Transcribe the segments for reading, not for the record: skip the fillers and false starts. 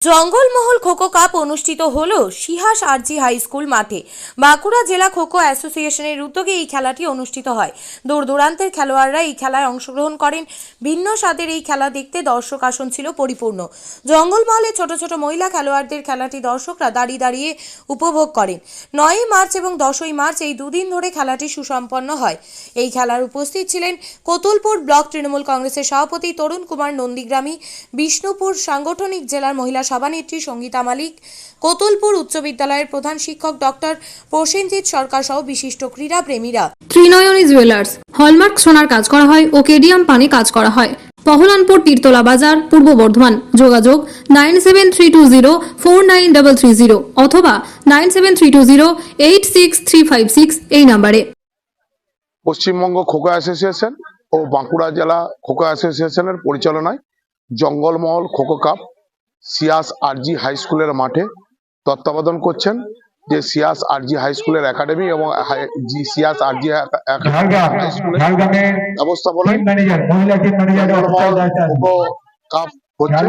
Jangalmahal kho kho cup অনুষ্ঠিত হলো সিহাস আরজি high school মাঠে। বাঁকুড়া জেলা খোখো অ্যাসোসিয়েশনের উদ্যোগে এই খেলাটি অনুষ্ঠিত হয়। দূর দূরান্তের খেলোয়াড়রা এই খেলায় অংশগ্রহণ করেন। ভিন্ন স্বাদের এই খেলা দেখতে দর্শক আসন ছিল পরিপূর্ণ। জঙ্গলমহলে ছোট ছোট মহিলা খেলোয়াড়দের খেলাটি দর্শকরা দাঁড়িয়ে দাঁড়িয়ে উপভোগ করেন। 9ই মার্চ এবং 10ই মার্চ এই দুদিন ধরে খেলাটি সুসম্পন্ন হয়। এই খেলার উপস্থিত ছিলেন কোতুলপুর ব্লক তৃণমূল কংগ্রেসের সভাপতি তরুণ কুমার নন্দীগ্রামী, বিষ্ণুপুর সাংগঠনিক জেলার মহিলা সভানেত্রী সঙ্গীতা মালিক, কোতুলপুর উচ্চ বিদ্যালয়ের প্রধান শিক্ষক ডক্টর প্রসেনজিৎ সরকার সহ বিশিষ্ট ক্রীড়া প্রেমীরা। ত্রিনয়নী জুয়েলার্স হলমার্ক সোনার কাজ করা হয় ও কেডিয়াম পানি কাজ করা হয়। পহলানপুর তীরতলা বাজার, পূর্ব বর্ধমান। যোগাযোগ 9732049330 অথবা 9732086356 এই নম্বরে। পশ্চিমবঙ্গ খোখো অ্যাসোসিয়েশন ও বাঁকুড়া জেলা খোখো অ্যাসোসিয়েশনের পরিচালনায় জঙ্গলমহল খোখো কাপ সিয়াস আরজি হাই স্কুলের মাঠে তত্ত্বাবধান করছেন যে সিয়াস আরজি হাই স্কুলের একাডেমি এবং সিয়াস আরজি হাই স্কুলের ব্যবস্থাপনায় জঙ্গলমহল খোখো কাপ হচ্ছে।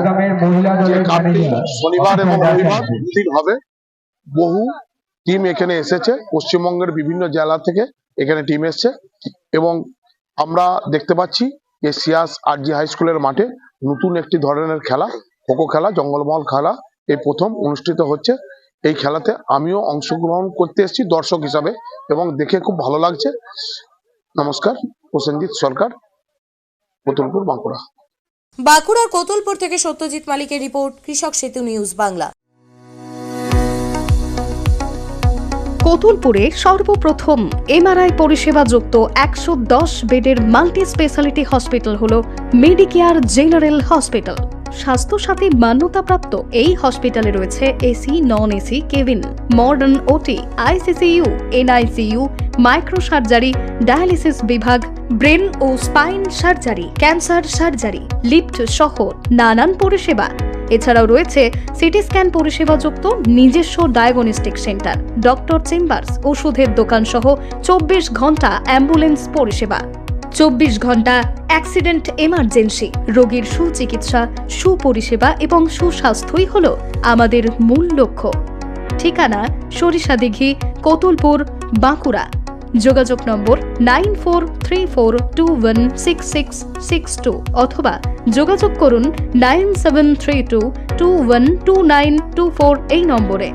যে কাপটি শনিবার এবং রবিবার দুদিন হবে। বহু টিম এখানে এসেছে, পশ্চিমবঙ্গের বিভিন্ন জেলা থেকে এখানে টিম এসছে এবং আমরা দেখতে পাচ্ছি যে সিয়াস আরজি হাই স্কুলের মাঠে নতুন একটি ধরনের খেলা খোখো খেলা, জঙ্গলমহল খেলা এই প্রথম অনুষ্ঠিত হচ্ছে। এই খেলাতে আমিও অংশগ্রহণ করতে এসেছি দর্শক হিসাবে এবং দেখে খুব ভালো লাগছে। নমস্কার, প্রসেনজিৎ সরকার, কোতুলপুর, বাঁকুড়া। বাঁকুড়ার কোতুলপুর থেকে সত্যজিৎ মালিকের রিপোর্ট, কৃষক সেতু নিউজ বাংলা। কোতুলপুরে সর্বপ্রথম এমআরআই পরিষেবা যুক্ত 110 বেডের মাল্টি স্পেশালিটি হসপিটাল হল মেডিকেয়ার জেনারেল হসপিটাল। স্বাস্থ্যসাথী মান্যতাপ্রাপ্ত এই হসপিটালে রয়েছে AC, non AC cabin, modern OT, ICCU, NICU, micro surgery, dialysis বিভাগ, ব্রেন ও spine surgery, cancer surgery, lift সহ নানান পরিষেবা। এছাড়াও রয়েছে সিটি স্ক্যান পরিষেবা যুক্ত নিজস্ব ডায়াগনস্টিক সেন্টার, ডক্টর চেম্বার্স, ওষুধের দোকান সহ 24 ঘন্টা অ্যাম্বুলেন্স পরিষেবা, 24 ঘন্টা অ্যাক্সিডেন্ট এমার্জেন্সি। রোগীর সুচিকিৎসা, সুপরিষেবা এবং সুস্বাস্থ্যই হল আমাদের মূল লক্ষ্য। ঠিকানা সরিষাদিঘি, কোতুলপুর, বাঁকুড়া। যোগাযোগ নম্বর 9434216662 অথবা যোগাযোগ করুন 9732212924 এই নম্বরে।